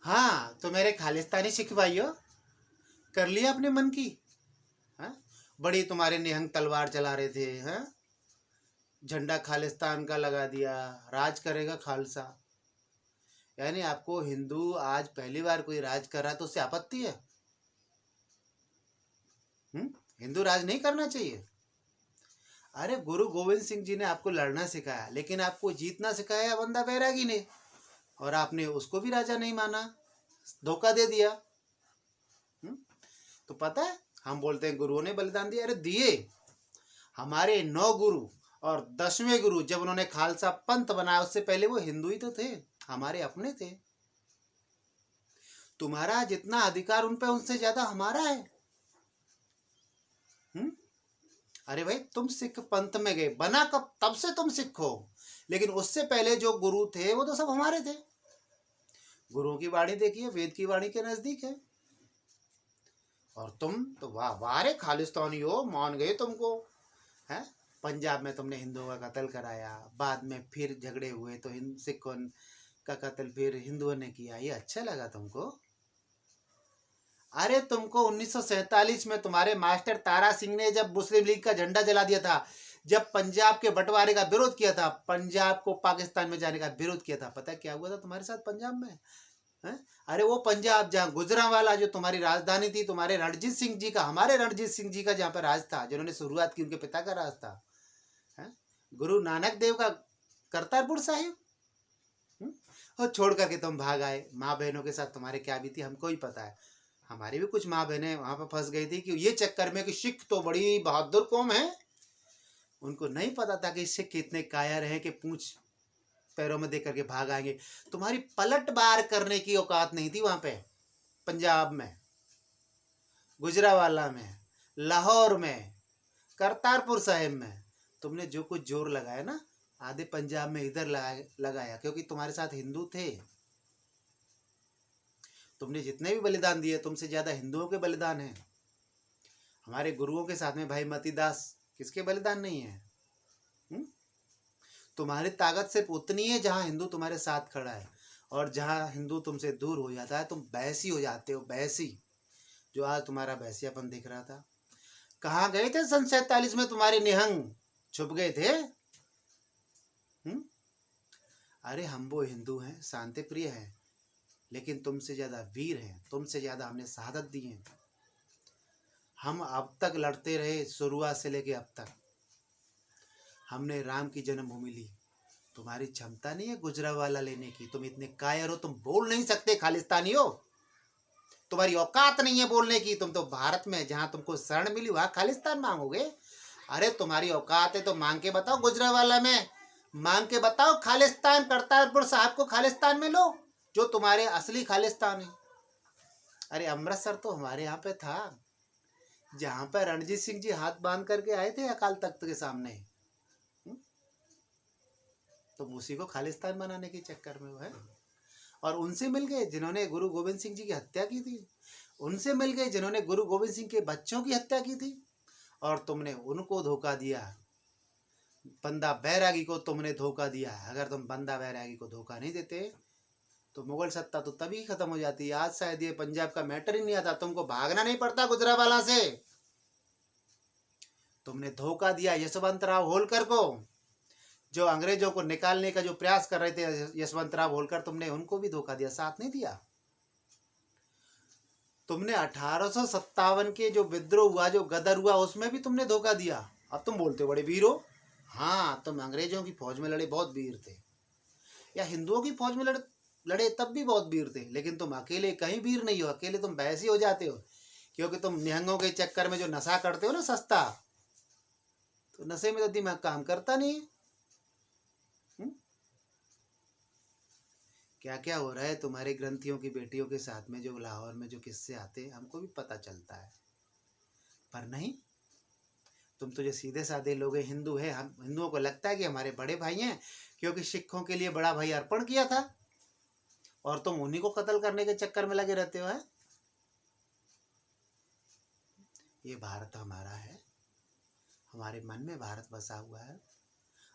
हाँ, तो मेरे खालिस्तानी सिख भाइयों, कर लिया अपने मन की। हाँ, बड़ी तुम्हारे निहंग तलवार चला रहे थे। हाँ, झंडा खालिस्तान का लगा दिया, राज करेगा खालसा। यानी आपको हिंदू आज पहली बार कोई राज कर रहा है तो उससे आपत्ति है? हिंदू राज नहीं करना चाहिए? अरे गुरु गोविंद सिंह जी ने आपको लड़ना सिखाया, लेकिन आपको जीतना सिखाया बंदा बैरागी ने, और आपने उसको भी राजा नहीं माना, धोखा दे दिया। तो पता है, हम बोलते हैं गुरुओं ने बलिदान दिया। अरे दिए। हमारे 9 गुरु और 10वें गुरु जब उन्होंने खालसा पंथ बनाया, उससे पहले वो हिंदू ही तो थे, हमारे अपने थे। तुम्हारा जितना अधिकार उन पे, उनसे ज्यादा हमारा है। अरे भाई, तुम सिख पंथ में गए, बना कब? तब से तुम सिख हो, लेकिन उससे पहले जो गुरु थे वो तो सब हमारे थे। गुरुओं की वाणी देखिए, वेद की वाणी के नजदीक है। और तुम तो वाह वाह रे खालिस्तानी हो, मान गए तुमको। है, पंजाब में तुमने हिंदुओं का कत्ल कराया, बाद में फिर झगड़े हुए तो सिखों का कत्ल फिर हिंदुओं ने किया, ये अच्छा लगा तुमको? अरे तुमको 1947 में तुम्हारे मास्टर तारा सिंह ने जब मुस्लिम लीग का झंडा जला दिया था, जब पंजाब के बंटवारे का विरोध किया था, पंजाब को पाकिस्तान में जाने का विरोध किया था, पता है क्या हुआ था तुम्हारे साथ पंजाब में? है? अरे वो पंजाब जहाँ गुजरांवाला जो तुम्हारी राजधानी थी, तुम्हारे रणजीत सिंह जी का, हमारे रणजीत सिंह जी का जहाँ पर राज था, जिन्होंने शुरुआत की, उनके पिता का राज था। है? गुरु नानक देव का करतारपुर साहिब। और छोड़ करके तुम भाग आए। माँ बहनों के साथ तुम्हारे क्या बीती हमको ही पता है। हमारी भी कुछ माँ बहनें वहां पर फंस गई थी कि ये चक्कर में कि सिख तो बड़ी बहादुर कौम है, उनको नहीं पता था कि सिख कितने कायर हैं कि पूंछ पैरों में दे करके भाग आएंगे। तुम्हारी पलट बार करने की औकात नहीं थी वहां पे, पंजाब में, गुजरांवाला में, लाहौर में, करतारपुर साहिब में। तुमने जो कुछ जोर लगाया ना, आधे पंजाब में इधर लगाया, क्योंकि तुम्हारे साथ हिंदू थे। तुमने जितने भी बलिदान दिए, तुमसे ज्यादा हिंदुओं के बलिदान हैं। हमारे गुरुओं के साथ में भाई मतीदास, किसके बलिदान नहीं है? तुम्हारी ताकत सिर्फ उतनी है जहां हिंदू तुम्हारे साथ खड़ा है, और जहां हिंदू तुमसे दूर हो जाता है तुम बैसी हो जाते हो, बैसी। जो आज तुम्हारा बैसियापन दिख रहा था, कहाँ गए थे सन 47 में? तुम्हारे निहंग छुप गए थे। अरे हम वो हिंदू हैं, शांति प्रिय हैं, लेकिन तुमसे ज्यादा वीर हैं, तुमसे ज्यादा हमने शहादत दी है। हम अब तक लड़ते रहे, शुरुआत से लेके अब तक हमने राम की जन्मभूमि ली। तुम्हारी क्षमता नहीं है गुजरांवाला लेने की, तुम इतने कायर हो, तुम बोल नहीं सकते खालिस्तानी हो, तुम्हारी औकात नहीं है बोलने की। तुम तो भारत में जहां तुमको शरण मिली वहां खालिस्तान मांगोगे? अरे तुम्हारी औकात है तो मांग के बताओ, गुजरांवाला में मांग के बताओ खालिस्तान, करतारपुर साहब को खालिस्तान में लो, जो तुम्हारे असली खालिस्तान है। अरे अमृतसर तो हमारे यहाँ पे था, जहां पर रणजीत सिंह जी हाथ बांध करके आए थे अकाल तख्त के सामने। तो उसी को खालिस्तान बनाने के चक्कर में वो है। और उनसे मिल गए जिन्होंने गुरु गोविंद सिंह जी की हत्या की थी, उनसे मिल गए जिन्होंने गुरु गोविंद सिंह के बच्चों की हत्या की थी, और तुमने उनको धोखा दिया। बंदा बैरागी को तुमने धोखा दिया। अगर तुम बंदा बैरागी को धोखा नहीं देते तो मुगल सत्ता तो तभी खत्म हो जाती। आज शायद ये पंजाब का मैटर ही नहीं आता, तुमको भागना नहीं पड़ता गुजरांवाला से। तुमने धोखा दिया यशवंत राव होलकर को, जो अंग्रेजों को निकालने का जो प्रयास कर रहे थे यशवंत राव होलकर, तुमने उनको भी धोखा दिया, साथ नहीं दिया। तुमने 1857 के जो विद्रोह हुआ, जो गदर हुआ, उसमें भी तुमने धोखा दिया। अब तुम बोलते हो बड़े वीर हो। हाँ, तुम अंग्रेजों की फौज में लड़े, बहुत वीर थे, या हिंदुओं की फौज में लड़े तब भी बहुत वीर थे, लेकिन तुम अकेले कहीं वीर नहीं हो। अकेले तुम वैसे हो जाते हो, क्योंकि तुम निहंगों के चक्कर में जो नशा करते हो ना सस्ता, तो नशे में तो दिमाग काम करता नहीं। क्या क्या हो रहा है तुम्हारे ग्रंथियों की बेटियों के साथ में, जो लाहौर में जो किस्से आते हैं हमको भी पता चलता है, पर नहीं, तुम तो जो सीधे साधे लोग हैं, हिंदू है, हम हिंदुओं को लगता है कि हमारे बड़े भाई हैं, क्योंकि सिखों के लिए बड़ा भाई अर्पण किया था, और तुम उन्हीं को कत्ल करने के चक्कर में लगे रहते हो। है, ये भारत हमारा है, हमारे मन में भारत बसा हुआ है,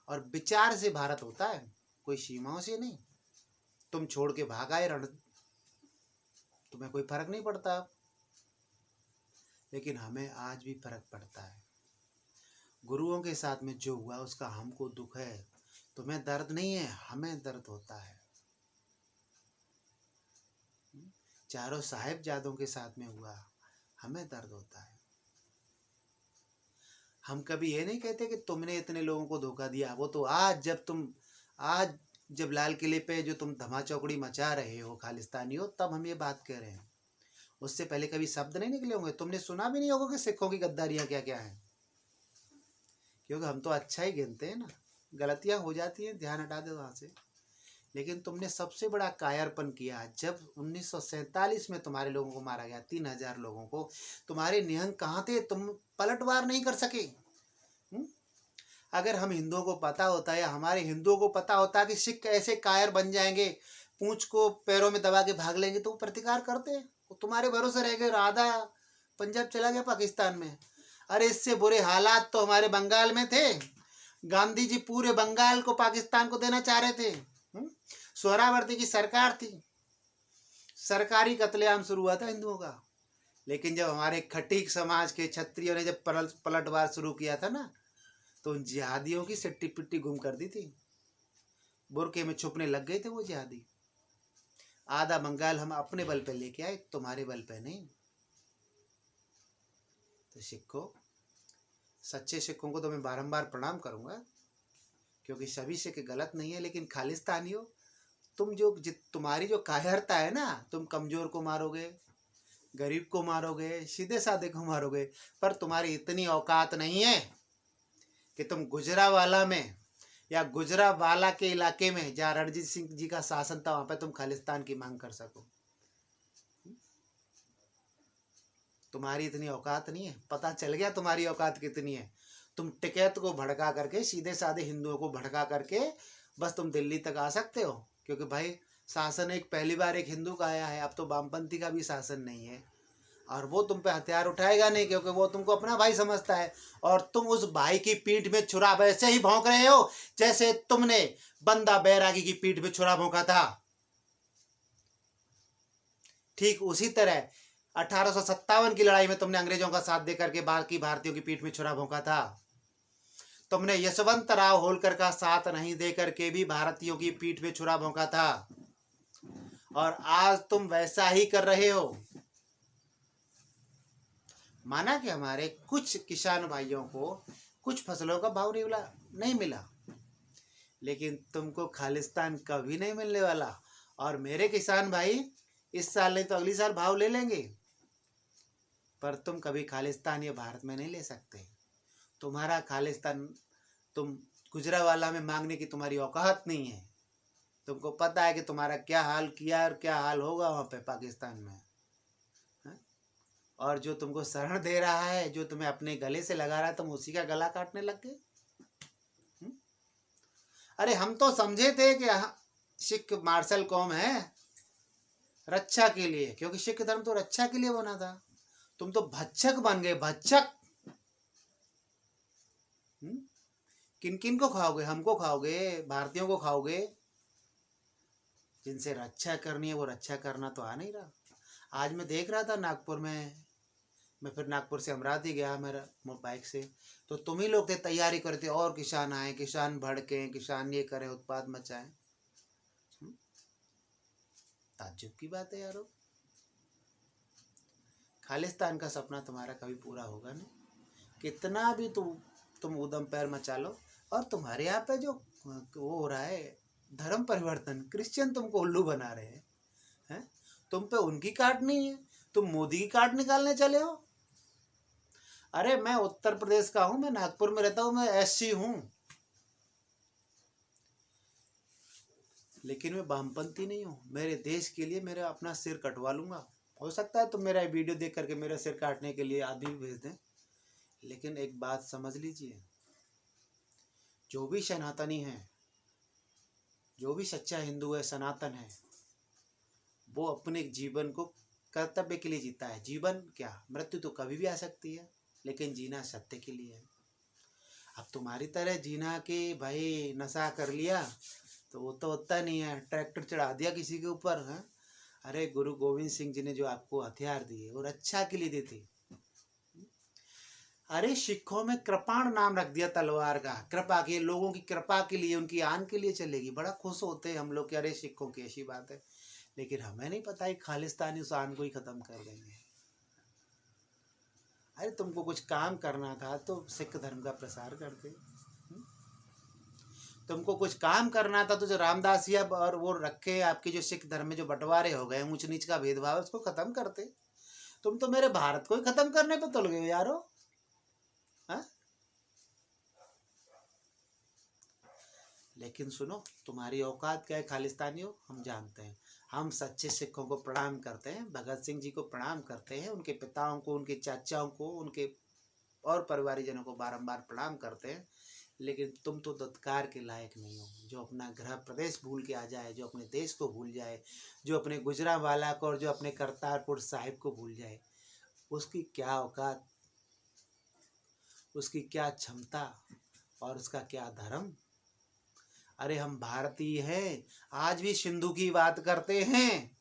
और विचार से भारत होता है, कोई सीमाओं से नहीं। तुम छोड़ के भाग आए तुम्हें कोई फर्क नहीं पड़ता, लेकिन हमें आज भी फर्क पड़ता है। गुरुओं के साथ में जो हुआ उसका हमको दुख है, तुम्हें दर्द नहीं है, हमें दर्द होता है। चारों साहिबजादों के साथ में हुआ, हमें दर्द होता है। हम कभी ये नहीं कहते कि तुमने इतने लोगों को धोखा दिया। वो तो आज जब लाल किले पे जो तुम धमा चौकड़ी मचा रहे हो खालिस्तानियों, तब हम ये बात कह रहे हैं। उससे पहले कभी शब्द नहीं निकले होंगे, तुमने सुना भी नहीं होगा कि सिखों की गद्दारियां क्या क्या हैं, क्योंकि हम तो अच्छा ही गिनते हैं ना। गलतियां हो जाती हैं, ध्यान हटा दो वहाँ से। लेकिन तुमने सबसे बड़ा कायरपन किया जब 1947 में तुम्हारे लोगों को मारा गया, 3000 लोगों को। तुम्हारे निहंग कहाँ थे? तुम पलटवार नहीं कर सके। अगर हम हिंदुओं को पता होता या हमारे हिंदुओं को पता होता कि सिख ऐसे कायर बन जाएंगे, पूंछ को पैरों में दबा के भाग लेंगे, तो वो प्रतिकार करते। वो तुम्हारे भरोसे रह गए, आधा पंजाब चला गया पाकिस्तान में। अरे इससे बुरे हालात तो हमारे बंगाल में थे। गांधी जी पूरे बंगाल को पाकिस्तान को देना चाह रहे थे। सोहरावर्दी की सरकार थी, सरकारी कत्लेआम शुरू हुआ था हिंदुओं का। लेकिन जब हमारे खटीक समाज के क्षत्रियों ने जब पलटवार शुरू किया था ना, तो उन जिहादियों की सिट्टी पिट्टी गुम कर दी थी। बुरके में छुपने लग गए थे वो जिहादी। आधा बंगाल हम अपने बल पे लेके आए, तुम्हारे बल पे नहीं। तो सिखों, सच्चे सिखों को तो मैं बारंबार प्रणाम करूंगा, क्योंकि सभी सिख गलत नहीं है। लेकिन खालिस्तानियों, तुम्हारी जो कायरता है ना, तुम कमजोर को मारोगे, गरीब को मारोगे, सीधे साधे को मारोगे, पर तुम्हारी इतनी औकात नहीं है कि तुम गुजरावाला में या गुजरावाला के इलाके में जहाँ रणजीत सिंह जी का शासन था, वहां पे तुम खालिस्तान की मांग कर सको। तुम्हारी इतनी औकात नहीं है। पता चल गया तुम्हारी औकात कितनी है। तुम टिकैत को भड़का करके, सीधे साधे हिंदुओं को भड़का करके बस तुम दिल्ली तक आ सकते हो, क्योंकि भाई शासन एक पहली बार एक हिंदू का आया है। अब तो वामपंथी का भी शासन नहीं है, और वो तुम पे हथियार उठाएगा नहीं, क्योंकि वो तुमको अपना भाई समझता है। और तुम उस भाई की पीठ में छुरा वैसे ही भौंक रहे हो जैसे तुमने बंदा बैरागी की पीठ में छुरा भौंका था। ठीक उसी तरह 1857 की लड़ाई में तुमने अंग्रेजों का साथ देकर के बाकी भारतीयों की पीठ में छुरा भौंका था। तुमने यशवंत राव होलकर का साथ नहीं देकर के भी भारतीयों की पीठ में छुरा भौंका था, और आज तुम वैसा ही कर रहे हो। माना कि हमारे कुछ किसान भाइयों को कुछ फसलों का भाव नहीं मिला, लेकिन तुमको खालिस्तान कभी नहीं मिलने वाला। और मेरे किसान भाई इस साल नहीं तो अगली साल भाव ले लेंगे, पर तुम कभी खालिस्तान ये भारत में नहीं ले सकते। तुम्हारा खालिस्तान तुम गुजरावाला में मांगने की तुम्हारी औकात नहीं है। तुमको पता है कि तुम्हारा क्या हाल किया और क्या हाल होगा वहाँ पे पाकिस्तान में। और जो तुमको शरण दे रहा है, जो तुम्हें अपने गले से लगा रहा है, तुम उसी का गला काटने लग गए। अरे हम तो समझे थे कि सिख मार्शल कौम है, रक्षा के लिए, क्योंकि सिख धर्म तो रक्षा के लिए बना था। तुम तो भक्षक बन गए, भक्षक। किन किन को खाओगे? हमको खाओगे, भारतीयों को खाओगे। जिनसे रक्षा करनी है वो रक्षा करना तो आ नहीं रहा। आज मैं देख रहा था नागपुर में, मैं फिर नागपुर से अमरावती गया मेरा बाइक से, तो तुम ही लोग थे तैयारी करते, और किसान आए, किसान भड़के, किसान ये करे, उत्पाद मचाए। ताज्जुब की बात है यारो। खालिस्तान का सपना तुम्हारा कभी पूरा होगा नहीं, कितना भी तुम उदम पैर मचा लो। और तुम्हारे यहाँ पे जो वो हो रहा है धर्म परिवर्तन, क्रिश्चियन तुमको उल्लू बना रहे हैं। तुम पे उनकी काट नहीं है, तुम मोदी की काट निकालने चले हो। अरे मैं उत्तर प्रदेश का हूं, मैं नागपुर में रहता हूं, मैं एससी हूं, लेकिन मैं वामपंथी नहीं हूं। मेरे देश के लिए मेरा अपना सिर कटवा लूंगा। हो सकता है तुम मेरा वीडियो देख करके मेरा सिर काटने के लिए आदमी भेज दें, लेकिन एक बात समझ लीजिए, जो भी सनातनी है, जो भी सच्चा हिंदू है, सनातन है, वो अपने जीवन को कर्तव्य के लिए जीता है। जीवन क्या, मृत्यु तो कभी भी आ सकती है, लेकिन जीना सत्य के लिए है। अब तुम्हारी तरह जीना कि भाई नशा कर लिया तो वो तो होता नहीं है, ट्रैक्टर चढ़ा दिया किसी के ऊपर है, अरे गुरु गोविंद सिंह जी ने जो आपको हथियार दिए और अच्छा के लिए दी थी। अरे सिखों में कृपाण नाम रख दिया तलवार का, कृपा के, लोगों की कृपा के लिए, उनकी आन के लिए चलेगी। बड़ा खुश होते हैं हम लोग कि अरे सिखों की ऐसी बात है, लेकिन हमें नहीं पता है खालिस्तानी उस आन को ही खत्म कर देंगे। अरे तुमको कुछ काम करना था तो सिख धर्म का प्रसार करते। तुमको कुछ काम करना था तो जो रामदासिया और वो रखे आपके जो सिख धर्म में जो बंटवारे हो गए, ऊंच नीच का भेदभाव है, उसको खत्म करते। तुम तो मेरे भारत को ही खत्म करने पे तुल गए यारो। हाँ? लेकिन सुनो, तुम्हारी औकात क्या है खालिस्तानियों, हम जानते हैं। हम सच्चे सिखों को प्रणाम करते हैं, भगत सिंह जी को प्रणाम करते हैं, उनके पिताओं को, उनके चाचाओं को, उनके और परिवारीजनों को बारंबार प्रणाम करते हैं। लेकिन तुम तो दत्कार के लायक नहीं हो, जो अपना गृह प्रदेश भूल के आ जाए, जो अपने देश को भूल जाए, जो अपने गुजरांवाला को और जो अपने करतारपुर साहिब को भूल जाए, उसकी क्या औकात, उसकी क्या क्षमता और उसका क्या धर्म। अरे हम भारतीय हैं, आज भी सिंधु की बात करते हैं।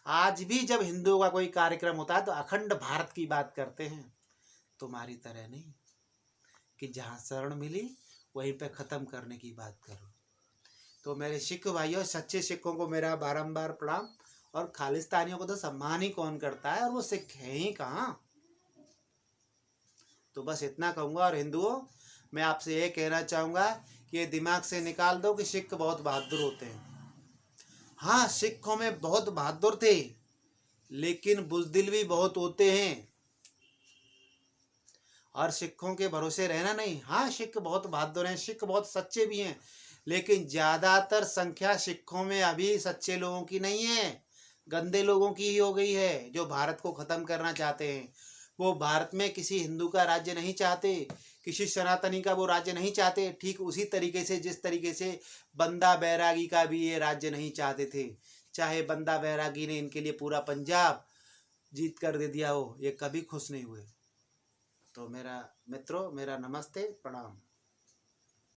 आज भी जब हिंदुओं का कोई कार्यक्रम होता है तो अखंड भारत की बात करते हैं। तुम्हारी तरह नहीं कि जहाँ शरण मिली वहीं पे ख़त्म करने की बात करो। तो मेरे सिख भाइयों, सच्चे सिखों को मेरा बारंबार प्रणाम, और खालिस्तानियों को तो सम्मान ही कौन करता है, और वो सिख हैं ही कहाँ। तो बस इतना कहूँगा। और हिंदुओं, मैं आपसे ये कहना चाहूँगा कि ये दिमाग से निकाल दो कि सिख बहुत बहादुर होते हैं। हाँ, सिखों में बहुत बहादुर थे, लेकिन बुज़दिल भी बहुत होते हैं। और सिखों के भरोसे रहना नहीं। हाँ, सिख बहुत बहादुर हैं, सिख बहुत सच्चे भी हैं, लेकिन ज़्यादातर संख्या सिखों में अभी सच्चे लोगों की नहीं है, गंदे लोगों की ही हो गई है, जो भारत को ख़त्म करना चाहते हैं। वो भारत में किसी हिंदू का राज्य नहीं चाहते, किसी सनातनी का वो राज्य नहीं चाहते। ठीक उसी तरीके से जिस तरीके से बंदा बैरागी का भी ये राज्य नहीं चाहते थे। चाहे बंदा बैरागी ने इनके लिए पूरा पंजाब जीत कर दे दिया हो, ये कभी खुश नहीं हुए। तो मेरा मित्रों, मेरा नमस्ते, प्रणाम।